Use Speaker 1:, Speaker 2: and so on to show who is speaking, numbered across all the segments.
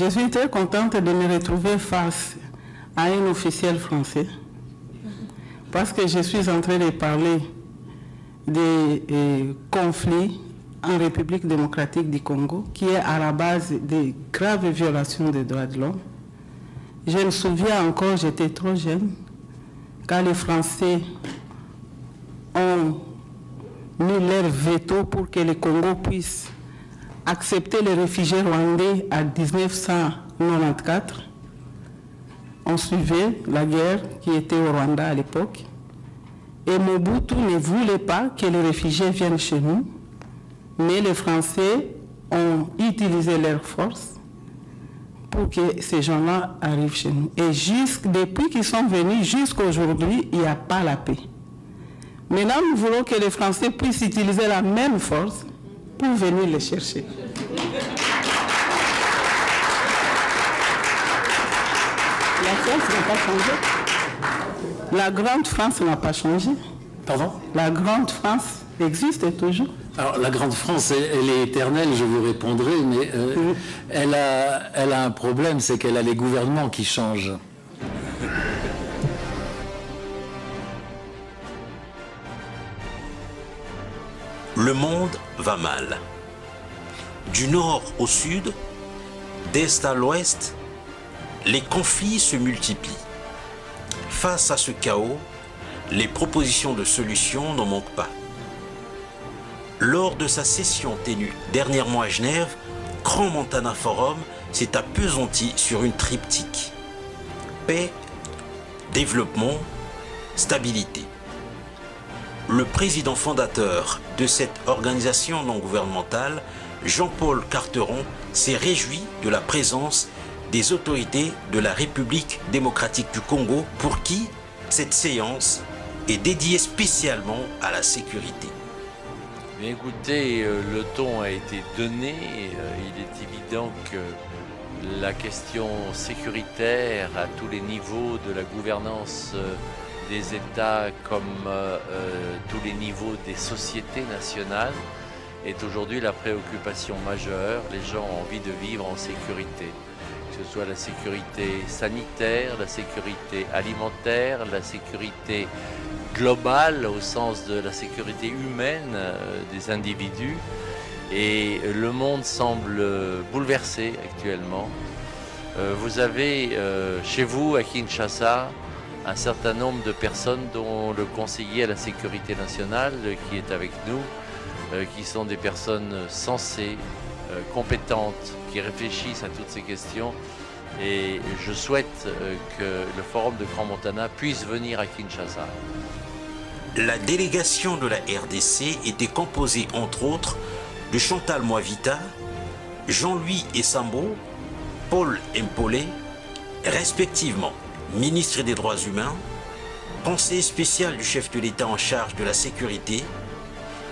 Speaker 1: Je suis très contente de me retrouver face à un officiel français parce que je suis en train de parler des conflits en République démocratique du Congo qui est à la base des graves violations des droits de l'homme. Je me souviens encore, j'étais trop jeune, quand les Français ont mis leur veto pour que le Congo puisse accepter les réfugiés rwandais en 1994. On suivait la guerre qui était au Rwanda à l'époque. Et Mobutu ne voulait pas que les réfugiés viennent chez nous, mais les Français ont utilisé leurs forces pour que ces gens-là arrivent chez nous. Et depuis qu'ils sont venus jusqu'à aujourd'hui, il n'y a pas la paix. Maintenant, nous voulons que les Français puissent utiliser la même force pour venir les chercher. La France n'a pas changé. La grande France n'a pas changé.
Speaker 2: Pardon?
Speaker 1: La grande France existe toujours.
Speaker 2: Alors, la grande France, elle est éternelle, je vous répondrai, mais elle a un problème, c'est qu'elle a les gouvernements qui changent.
Speaker 3: Le monde va mal. Du nord au sud, d'est à l'ouest, les conflits se multiplient. Face à ce chaos, les propositions de solutions n'en manquent pas. Lors de sa session tenue dernièrement à Genève, Grand Montana Forum s'est appesanti sur une triptyque. Paix, développement, stabilité. Le président fondateur de cette organisation non gouvernementale, Jean-Paul Carteron, s'est réjoui de la présence des autorités de la République démocratique du Congo pour qui cette séance est dédiée spécialement à la sécurité.
Speaker 4: Bien, écoutez, le ton a été donné. Il est évident que la question sécuritaire à tous les niveaux de la gouvernance des États comme tous les niveaux des sociétés nationales est aujourd'hui la préoccupation majeure. Les gens ont envie de vivre en sécurité, que ce soit la sécurité sanitaire, la sécurité alimentaire, la sécurité globale au sens de la sécurité humaine des individus. Et le monde semble bouleversé actuellement. Vous avez chez vous à Kinshasa un certain nombre de personnes dont le conseiller à la sécurité nationale qui est avec nous, qui sont des personnes sensées, compétentes, qui réfléchissent à toutes ces questions. Et je souhaite que le Forum de Grand Montana puisse venir à Kinshasa.
Speaker 3: La délégation de la RDC était composée entre autres de Chantal Moavita, Jean-Louis Essambo, Paul Mpolé, respectivement ministre des Droits humains, conseiller spécial du chef de l'État en charge de la sécurité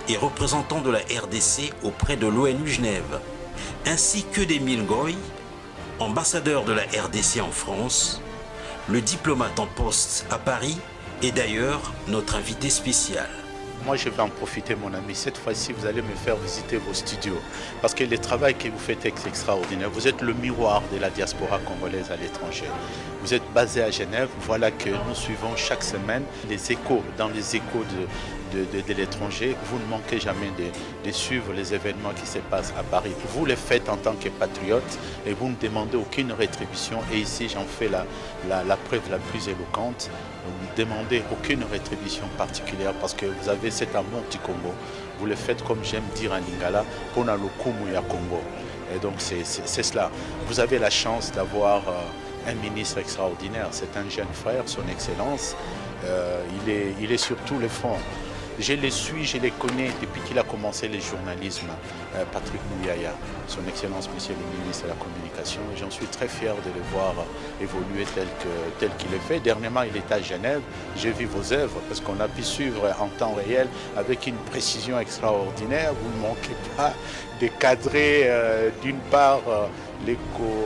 Speaker 3: et représentant de la RDC auprès de l'ONU Genève, ainsi que d'Émile Goy, ambassadeur de la RDC en France, le diplomate en poste à Paris et d'ailleurs notre invité spécial.
Speaker 5: Moi, je vais en profiter, mon ami. Cette fois-ci, vous allez me faire visiter vos studios. Parce que le travail que vous faites est extraordinaire. Vous êtes le miroir de la diaspora congolaise à l'étranger. Vous êtes basé à Genève. Voilà que nous suivons chaque semaine les échos, dans les échos de l'étranger. Vous ne manquez jamais de suivre les événements qui se passent à Paris. Vous les faites en tant que patriote et vous ne demandez aucune rétribution. Et ici, j'en fais la preuve la plus éloquente. Vous ne demandez aucune rétribution particulière parce que vous avez cet amour du Congo. Vous le faites, comme j'aime dire en lingala, pour le Kumu ya Congo. Et donc c'est cela. Vous avez la chance d'avoir un ministre extraordinaire. C'est un jeune frère, son excellence. Il est sur tous les fronts. Je les suis, je les connais depuis qu'il a commencé le journalisme, Patrick Mouyaya, son excellence monsieur le ministre de la Communication. J'en suis très fier de le voir évoluer tel qu'il est fait. Dernièrement, il est à Genève. J'ai vu vos œuvres parce qu'on a pu suivre en temps réel avec une précision extraordinaire. Vous ne manquez pas de cadrer d'une part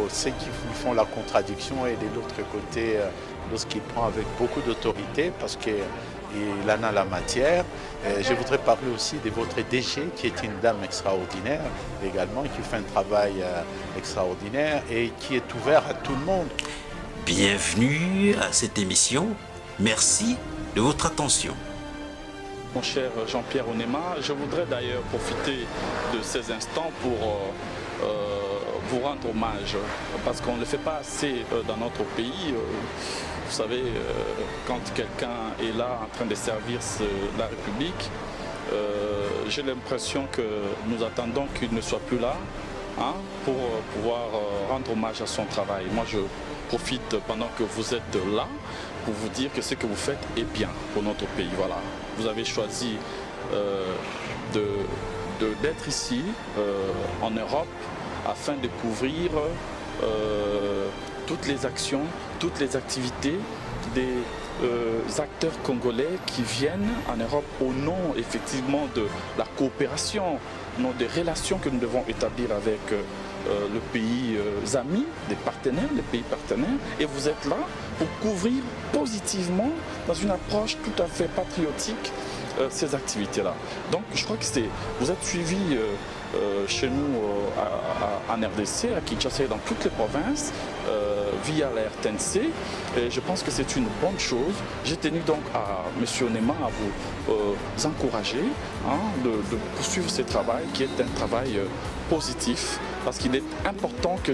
Speaker 5: ceux qui font la contradiction et de l'autre côté lorsqu'il prend avec beaucoup d'autorité parce que il en a la matière. Je voudrais parler aussi de votre DG, qui est une dame extraordinaire également, qui fait un travail extraordinaire et qui est ouvert à tout le monde.
Speaker 3: Bienvenue à cette émission. Merci de votre attention.
Speaker 6: Mon cher Jean-Pierre Onema, je voudrais d'ailleurs profiter de ces instants pour vous rendre hommage, parce qu'on ne le fait pas assez dans notre pays. Vous savez, quand quelqu'un est là en train de servir la République, j'ai l'impression que nous attendons qu'il ne soit plus là, hein, pour pouvoir rendre hommage à son travail. Moi, je profite pendant que vous êtes là pour vous dire que ce que vous faites est bien pour notre pays. Voilà. Vous avez choisi d'être ici, en Europe, afin de couvrir toutes les actions, toutes les activités des acteurs congolais qui viennent en Europe au nom effectivement de la coopération, au nom des relations que nous devons établir avec le pays amis, des partenaires, les pays partenaires, et vous êtes là pour couvrir positivement, dans une approche tout à fait patriotique, ces activités-là. Donc je crois que vous êtes suivis chez nous en RDC, à Kinshasa et dans toutes les provinces, via la RTNC, et je pense que c'est une bonne chose. J'ai tenu donc à M. Onema à vous encourager, hein, de poursuivre ce travail qui est un travail positif, parce qu'il est important que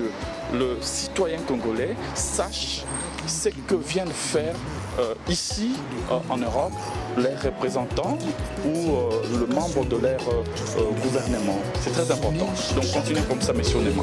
Speaker 6: le citoyen congolais sache ce que viennent faire ici en Europe les représentants ou le membre de leur gouvernement. C'est très important. Donc continuez comme ça, messieurs Onema.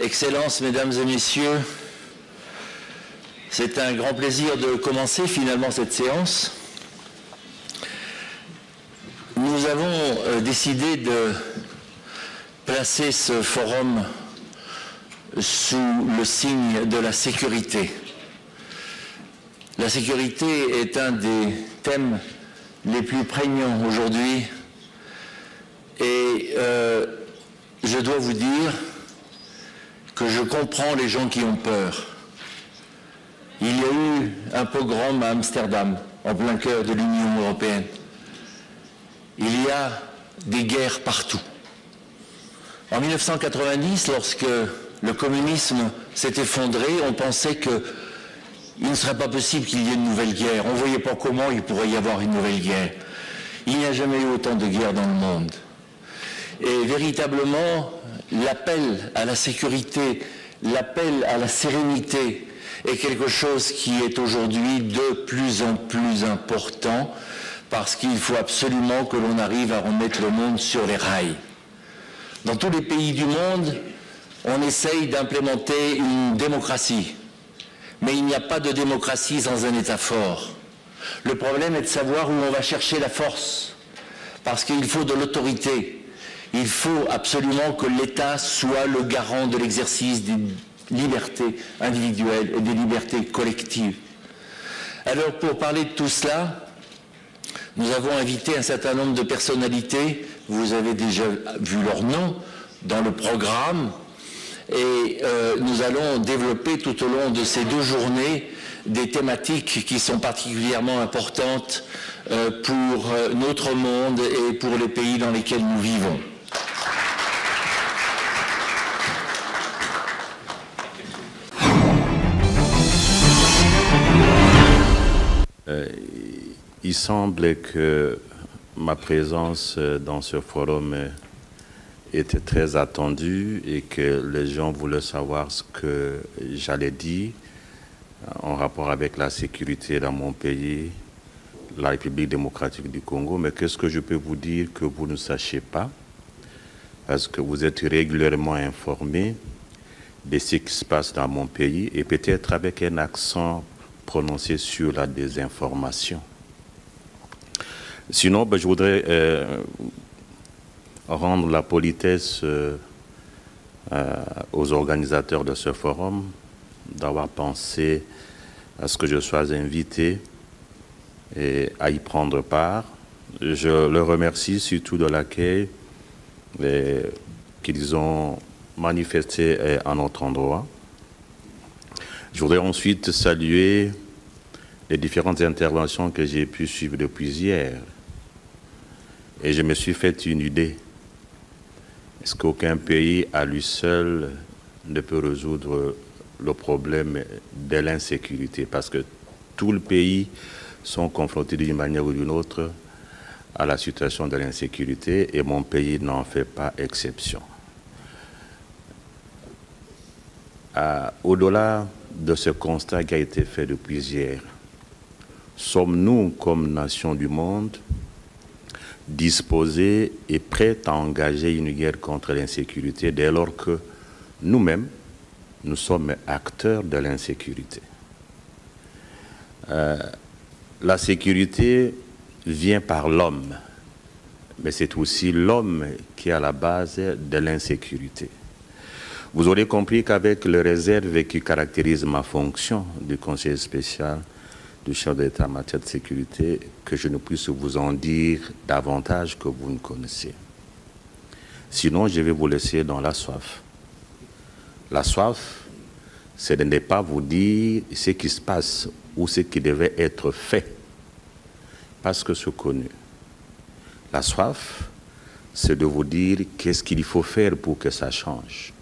Speaker 7: Excellences, Mesdames et Messieurs, c'est un grand plaisir de commencer finalement cette séance. Nous avons décidé de placer ce forum sous le signe de la sécurité. La sécurité est un des thèmes les plus prégnants aujourd'hui et je dois vous dire que je comprends les gens qui ont peur. Il y a eu un pogrom à Amsterdam, en plein cœur de l'Union européenne. Il y a des guerres partout. En 1990, lorsque le communisme s'est effondré, on pensait qu'il ne serait pas possible qu'il y ait une nouvelle guerre. On ne voyait pas comment il pourrait y avoir une nouvelle guerre. Il n'y a jamais eu autant de guerres dans le monde. Et véritablement, l'appel à la sécurité, l'appel à la sérénité est quelque chose qui est aujourd'hui de plus en plus important parce qu'il faut absolument que l'on arrive à remettre le monde sur les rails. Dans tous les pays du monde, on essaye d'implémenter une démocratie. Mais il n'y a pas de démocratie sans un État fort. Le problème est de savoir où on va chercher la force. Parce qu'il faut de l'autorité. Il faut absolument que l'État soit le garant de l'exercice des libertés individuelles et des libertés collectives. Alors, pour parler de tout cela, nous avons invité un certain nombre de personnalités. Vous avez déjà vu leurs noms dans le programme. Et nous allons développer tout au long de ces 2 journées des thématiques qui sont particulièrement importantes pour notre monde et pour les pays dans lesquels nous vivons.
Speaker 8: Il semble que ma présence dans ce forum était très attendue et que les gens voulaient savoir ce que j'allais dire en rapport avec la sécurité dans mon pays, la République démocratique du Congo. Mais qu'est-ce que je peux vous dire que vous ne sachiez pas? Parce que vous êtes régulièrement informés de ce qui se passe dans mon pays et peut-être avec un accent prononcé sur la désinformation. Sinon, je voudrais rendre la politesse aux organisateurs de ce forum d'avoir pensé à ce que je sois invité et à y prendre part. Je leur remercie surtout de l'accueil qu'ils ont manifesté à notre endroit. Je voudrais ensuite saluer les différentes interventions que j'ai pu suivre depuis hier. Et je me suis fait une idée. Est-ce qu'aucun pays à lui seul ne peut résoudre le problème de l'insécurité? Parce que tous les pays sont confrontés d'une manière ou d'une autre à la situation de l'insécurité et mon pays n'en fait pas exception. Au-delà de ce constat qui a été fait depuis hier, sommes-nous, comme nation du monde, disposés et prêts à engager une guerre contre l'insécurité dès lors que nous-mêmes, nous sommes acteurs de l'insécurité? La sécurité vient par l'homme, mais c'est aussi l'homme qui est à la base de l'insécurité. Vous aurez compris qu'avec les réserves qui caractérisent ma fonction de conseiller spécial du chef d'État en matière de sécurité, que je ne puisse vous en dire davantage que vous ne connaissez. Sinon, je vais vous laisser dans la soif. La soif, c'est de ne pas vous dire ce qui se passe ou ce qui devait être fait, parce que c'est connu. La soif, c'est de vous dire qu'est-ce qu'il faut faire pour que ça change.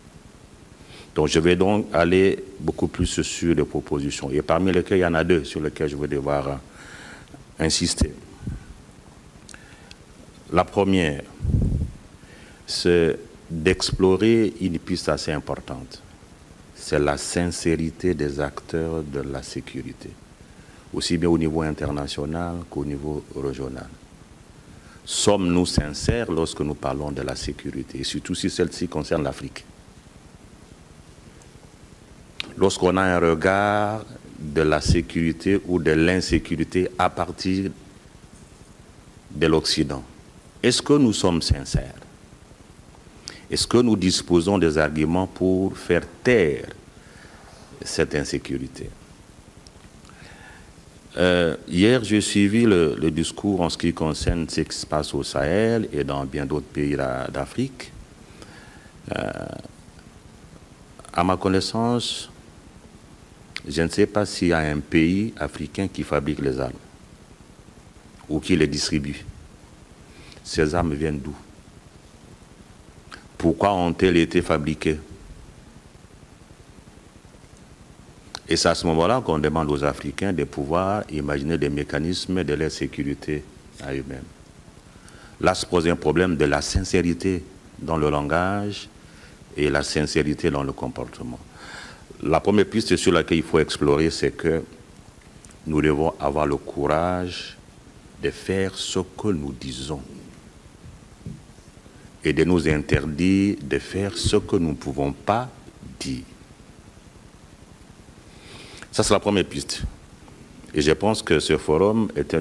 Speaker 8: Donc je vais donc aller beaucoup plus sur les propositions. Et parmi lesquelles il y en a 2 sur lesquelles je vais devoir insister. La première, c'est d'explorer une piste assez importante. C'est la sincérité des acteurs de la sécurité, aussi bien au niveau international qu'au niveau régional. Sommes-nous sincères lorsque nous parlons de la sécurité, et surtout si celle-ci concerne l'Afrique? Lorsqu'on a un regard de la sécurité ou de l'insécurité à partir de l'Occident, est-ce que nous sommes sincères? Est-ce que nous disposons des arguments pour faire taire cette insécurité? Hier, j'ai suivi le discours en ce qui concerne ce qui se passe au Sahel et dans bien d'autres pays d'Afrique. À ma connaissance, je ne sais pas s'il y a un pays africain qui fabrique les armes ou qui les distribue. Ces armes viennent d'où? Pourquoi ont-elles été fabriquées? Et c'est à ce moment-là qu'on demande aux Africains de pouvoir imaginer des mécanismes de leur sécurité à eux-mêmes. Là se pose un problème de la sincérité dans le langage et la sincérité dans le comportement. La première piste sur laquelle il faut explorer, c'est que nous devons avoir le courage de faire ce que nous disons et de nous interdire de faire ce que nous ne pouvons pas dire. Ça, c'est la première piste. Et je pense que ce forum est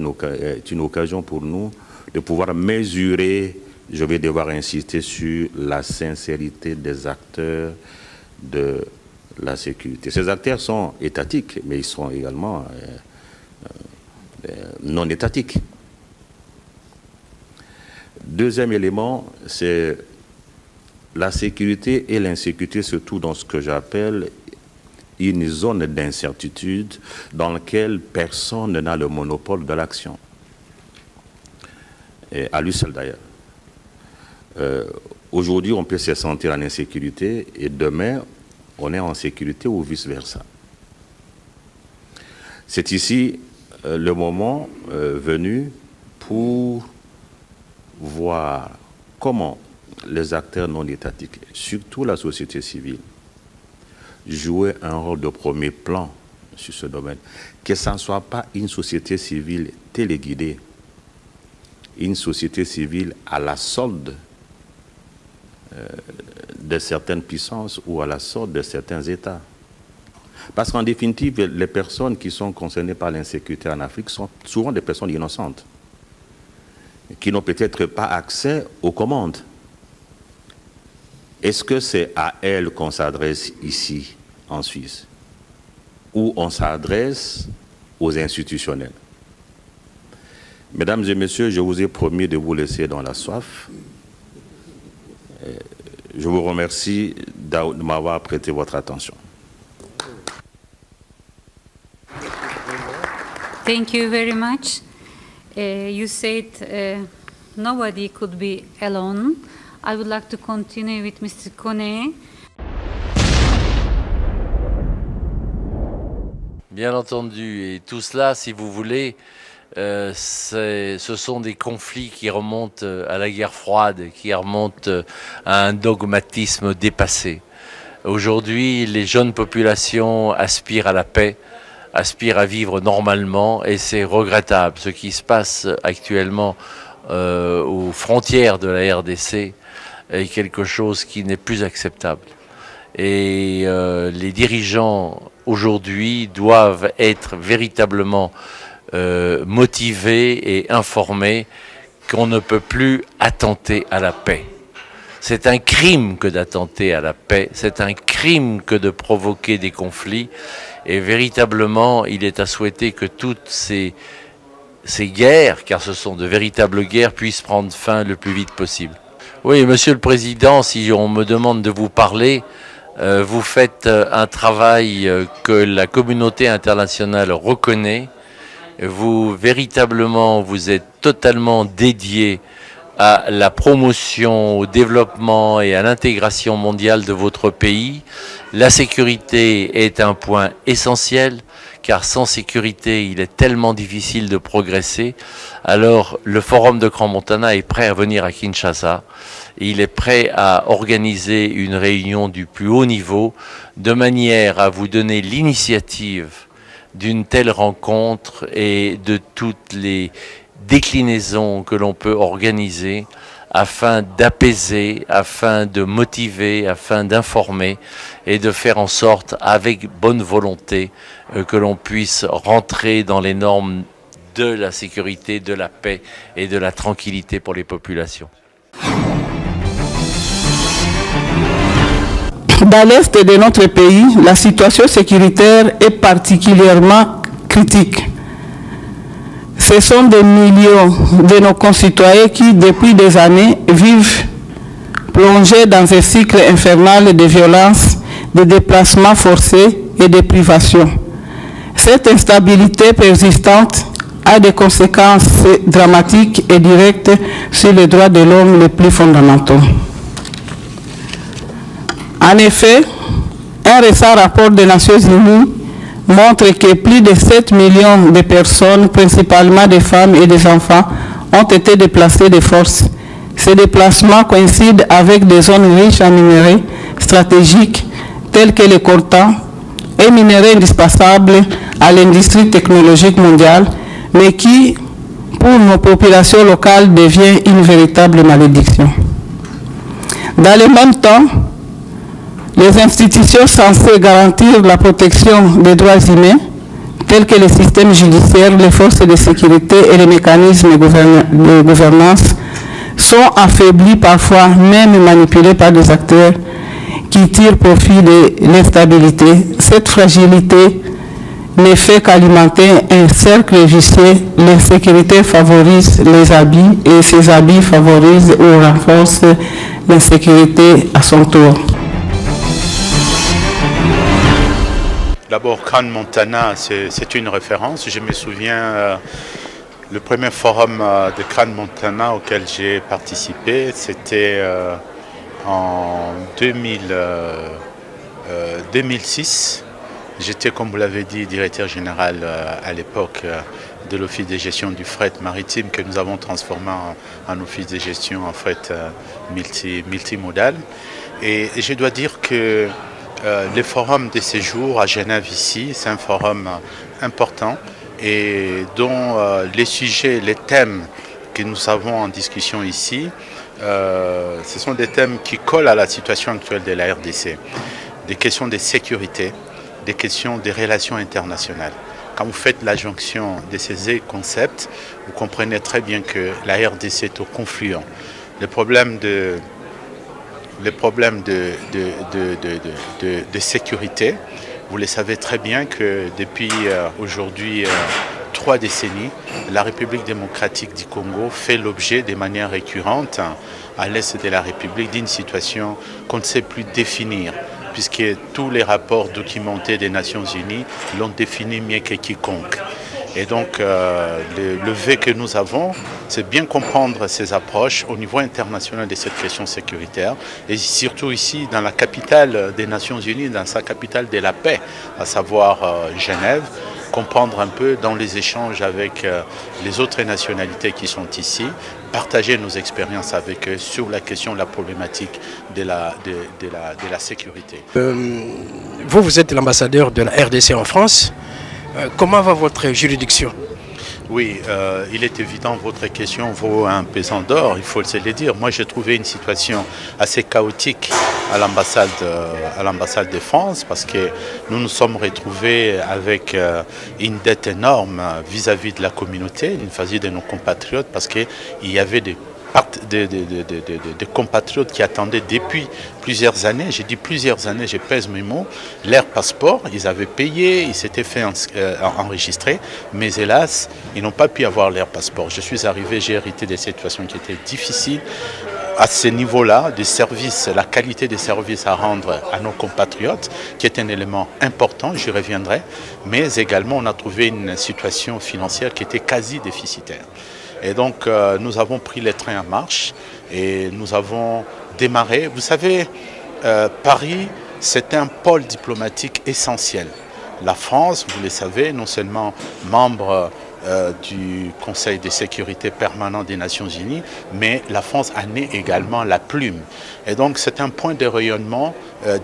Speaker 8: une occasion pour nous de pouvoir mesurer, je vais devoir insister sur la sincérité des acteurs de la sécurité. Ces acteurs sont étatiques, mais ils sont également non étatiques. Deuxième élément, c'est la sécurité et l'insécurité, surtout dans ce que j'appelle une zone d'incertitude dans laquelle personne n'a le monopole de l'action. Et à lui seul d'ailleurs. Aujourd'hui, on peut se sentir en insécurité et demain, on est en sécurité ou vice-versa. C'est ici le moment venu pour voir comment les acteurs non étatiques, surtout la société civile, jouer un rôle de premier plan sur ce domaine. Que ça ne soit pas une société civile téléguidée, une société civile à la solde de certaines puissances ou à la solde de certains États. Parce qu'en définitive, les personnes qui sont concernées par l'insécurité en Afrique sont souvent des personnes innocentes, qui n'ont peut-être pas accès aux commandes. Est-ce que c'est à elles qu'on s'adresse ici, en Suisse, ou on s'adresse aux institutionnels? Mesdames et messieurs, je vous ai promis de vous laisser dans la soif. Je vous remercie de m'avoir prêté votre attention.
Speaker 9: Thank you very much. You said nobody could be alone. I would like to continue with Mr. Kone.
Speaker 4: Bien entendu, et tout cela, si vous voulez, ce sont des conflits qui remontent à la guerre froide, qui remontent à un dogmatisme dépassé. Aujourd'hui, les jeunes populations aspirent à la paix, aspirent à vivre normalement, et c'est regrettable. Ce qui se passe actuellement aux frontières de la RDC est quelque chose qui n'est plus acceptable. Et les dirigeants aujourd'hui doivent être véritablement motivés et informés qu'on ne peut plus attenter à la paix. C'est un crime que d'attenter à la paix, c'est un crime que de provoquer des conflits, et véritablement il est à souhaiter que toutes ces guerres, car ce sont de véritables guerres, puissent prendre fin le plus vite possible. Oui, Monsieur le Président, si on me demande de vous parler, vous faites un travail que la communauté internationale reconnaît. Vous, véritablement, vous êtes totalement dédié à la promotion, au développement et à l'intégration mondiale de votre pays. La sécurité est un point essentiel, car sans sécurité, il est tellement difficile de progresser. Alors, le Forum de Crans-Montana est prêt à venir à Kinshasa. Il est prêt à organiser une réunion du plus haut niveau, de manière à vous donner l'initiative d'une telle rencontre et de toutes les déclinaisons que l'on peut organiser afin d'apaiser, afin de motiver, afin d'informer et de faire en sorte, avec bonne volonté, que l'on puisse rentrer dans les normes de la sécurité, de la paix et de la tranquillité pour les populations.
Speaker 1: Dans l'est de notre pays, la situation sécuritaire est particulièrement critique. Ce sont des millions de nos concitoyens qui, depuis des années, vivent plongés dans un cycle infernal de violence, de déplacements forcés et de privations. Cette instabilité persistante a des conséquences dramatiques et directes sur les droits de l'homme les plus fondamentaux. En effet, un récent rapport des Nations Unies montre que plus de 7 millions de personnes, principalement des femmes et des enfants, ont été déplacées de force. Ces déplacements coïncident avec des zones riches en minerais stratégiques tels que le coltan et minerais indispensables à l'industrie technologique mondiale, mais qui, pour nos populations locales, devient une véritable malédiction. Dans le même temps, Les institutions censées garantir la protection des droits humains, tels que le système judiciaire, les forces de sécurité et les mécanismes de gouvernance, sont affaiblis, parfois même manipulés par des acteurs qui tirent profit de l'instabilité. Cette fragilité ne fait qu'alimenter un cercle vicieux. L'insécurité favorise les habits et ces habits favorisent ou renforcent l'insécurité à son tour.
Speaker 5: D'abord, Crans-Montana, c'est une référence. Je me souviens, le premier forum de Crans-Montana auquel j'ai participé, c'était en 2006. J'étais, comme vous l'avez dit, directeur général à l'époque de l'Office de gestion du fret maritime que nous avons transformé en Office de gestion en fret multimodal. Et je dois dire que le forum de séjour à Genève ici, c'est un forum important et dont les sujets, les thèmes que nous avons en discussion ici, ce sont des thèmes qui collent à la situation actuelle de la RDC. Des questions de sécurité, des questions des relations internationales. Quand vous faites la jonction de ces concepts, vous comprenez très bien que la RDC est au confluent. Le problème de sécurité, vous le savez très bien que depuis aujourd'hui 3 décennies, la République démocratique du Congo fait l'objet de manière récurrente à l'est de la République d'une situation qu'on ne sait plus définir, puisque tous les rapports documentés des Nations Unies l'ont défini mieux que quiconque. Et donc, le vœu que nous avons, c'est bien comprendre ces approches au niveau international de cette question sécuritaire, et surtout ici, dans la capitale des Nations Unies, dans sa capitale de la paix, à savoir Genève, comprendre un peu dans les échanges avec les autres nationalités qui sont ici, partager nos expériences avec eux sur la question, la problématique de la sécurité.
Speaker 10: Vous êtes l'ambassadeur de la RDC en France. Comment va votre juridiction?
Speaker 5: Oui, il est évident, votre question vaut un pesant d'or, il faut se le dire. Moi, j'ai trouvé une situation assez chaotique à l'ambassade de France parce que nous nous sommes retrouvés avec une dette énorme vis-à-vis de la communauté, vis-à-vis de nos compatriotes, parce qu'il y avait des compatriotes qui attendaient depuis plusieurs années, j'ai dit plusieurs années, je pèse mes mots, leur passeport, ils avaient payé, ils s'étaient fait enregistrer, mais hélas, ils n'ont pas pu avoir leur passeport. Je suis arrivé, j'ai hérité de cette situation qui était difficile. À ce niveau-là, des services, la qualité des services à rendre à nos compatriotes, qui est un élément important, j'y reviendrai, mais également on a trouvé une situation financière qui était quasi déficitaire. Et donc, nous avons pris les trains en marche et nous avons démarré. Vous savez, Paris, c'est un pôle diplomatique essentiel. La France, vous le savez, non seulement membre du Conseil de sécurité permanent des Nations Unies, mais la France en est également la plume. Et donc, c'est un point de rayonnement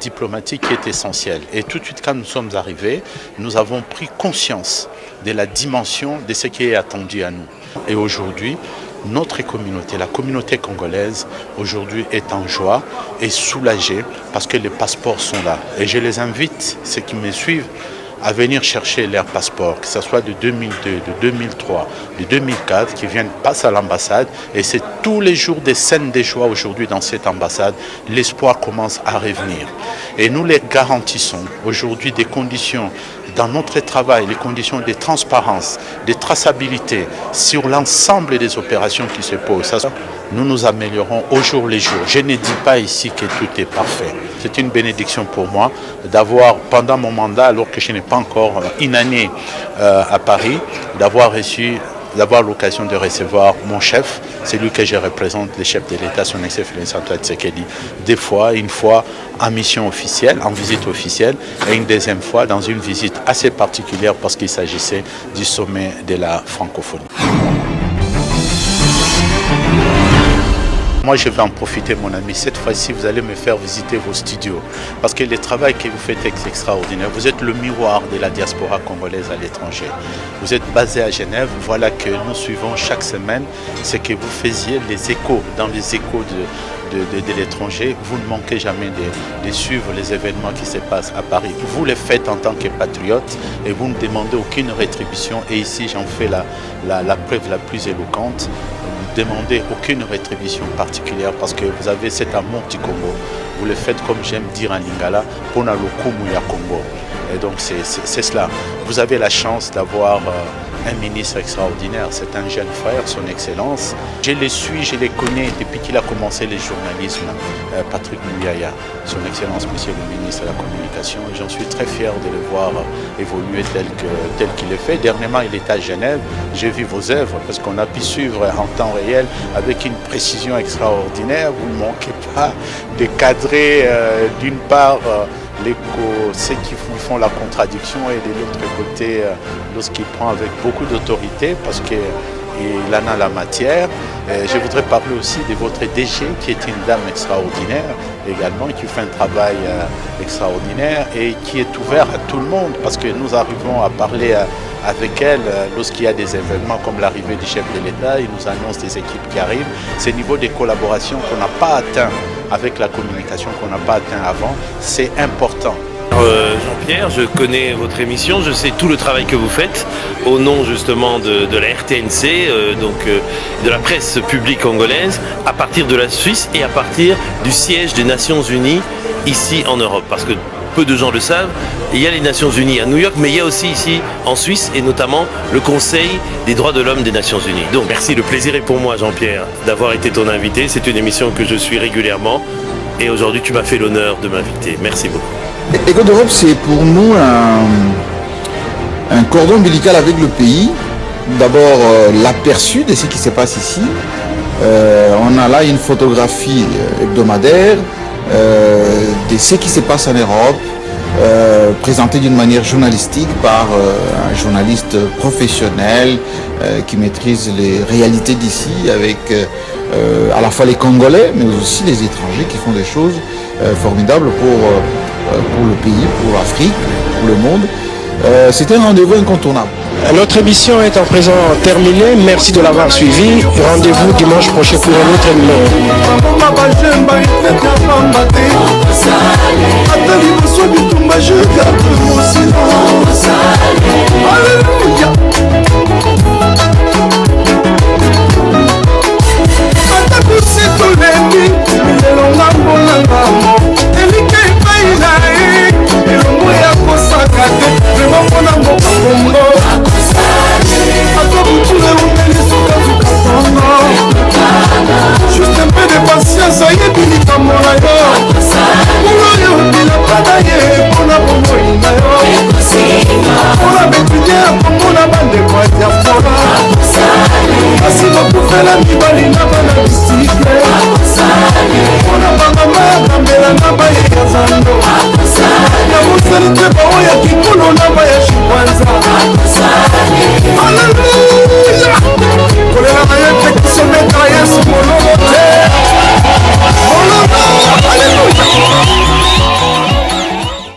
Speaker 5: diplomatique qui est essentiel. Et tout de suite, quand nous sommes arrivés, nous avons pris conscience de la dimension de ce qui est attendu à nous. Et aujourd'hui, notre communauté, la communauté congolaise, aujourd'hui est en joie et soulagée parce que les passeports sont là. Et je les invite, ceux qui me suivent, à venir chercher leurs passeports, que ce soit de 2002, de 2003, de 2004, qui viennent passer à l'ambassade. Et c'est tous les jours des scènes de joie aujourd'hui dans cette ambassade. L'espoir commence à revenir. Et nous les garantissons aujourd'hui des conditions dans notre travail, les conditions de transparence, de traçabilité sur l'ensemble des opérations qui se posent. Nous nous améliorons au jour le jour. Je ne dis pas ici que tout est parfait. C'est une bénédiction pour moi d'avoir, pendant mon mandat, alors que je n'ai pas encore une année à Paris, d'avoir l'occasion de recevoir mon chef, celui que je représente, le chef de l'État, son Excellence Antoine Tshisekedi, des fois, une fois en mission officielle, en visite officielle, et une deuxième fois dans une visite assez particulière parce qu'il s'agissait du sommet de la francophonie. Moi, je vais en profiter, mon ami. Cette fois-ci, vous allez me faire visiter vos studios. Parce que le travail que vous faites est extraordinaire. Vous êtes le miroir de la diaspora congolaise à l'étranger. Vous êtes basé à Genève. Voilà que nous suivons chaque semaine ce que vous faisiez, les échos, dans les échos de l'étranger, vous ne manquez jamais de suivre les événements qui se passent à Paris. Vous les faites en tant que patriote et vous ne demandez aucune rétribution. Et ici, j'en fais la preuve la plus éloquente. Vous ne demandez aucune rétribution particulière parce que vous avez cet amour du Congo. Vous le faites, comme j'aime dire en lingala, pour na lokumu ya Congo. Et donc c'est cela. Vous avez la chance d'avoir un ministre extraordinaire. C'est un jeune frère, son excellence. Je le suis, je le connais depuis qu'il a commencé le journalisme, Patrick Mouyaya, son excellence, monsieur le ministre de la Communication. Et j'en suis très fier de le voir évoluer tel qu'il est fait. Dernièrement, il était à Genève. J'ai vu vos œuvres parce qu'on a pu suivre en temps réel avec une précision extraordinaire. Vous ne manquez pas de cadrer d'une part ceux qui font la contradiction et de l'autre côté lorsqu'il prend avec beaucoup d'autorité parce qu'il en a la matière. Je voudrais parler aussi de votre DG qui est une dame extraordinaire également, qui fait un travail extraordinaire et qui est ouvert à tout le monde parce que nous arrivons à parler avec elle lorsqu'il y a des événements comme l'arrivée du chef de l'État. Il nous annonce des équipes qui arrivent. C'est le niveau de collaboration qu'on n'a pas atteint avec la communication, qu'on n'a pas atteint avant. C'est important.
Speaker 11: Jean-Pierre, je connais votre émission, je sais tout le travail que vous faites au nom justement de la RTNC, de la presse publique congolaise, à partir de la Suisse et à partir du siège des Nations Unies ici en Europe. Parce que peu de gens le savent, il y a les Nations Unies à New York, mais il y a aussi ici en Suisse et notamment le Conseil des droits de l'homme des Nations Unies. Donc merci, le plaisir est pour moi Jean-Pierre d'avoir été ton invité. C'est une émission que je suis régulièrement et aujourd'hui tu m'as fait l'honneur de m'inviter. Merci beaucoup.
Speaker 12: Écho d'Europe, c'est pour nous un cordon ombilical avec le pays. D'abord l'aperçu de ce qui se passe ici. On a là une photographie hebdomadaire de ce qui se passe en Europe, présenté d'une manière journalistique par un journaliste professionnel qui maîtrise les réalités d'ici avec à la fois les Congolais mais aussi les étrangers qui font des choses formidables pour le pays, pour l'Afrique, pour le monde. C'était un rendez-vous incontournable.
Speaker 10: Notre émission est en présent terminée. Merci de l'avoir suivi. Rendez-vous dimanche prochain pour un autre numéro.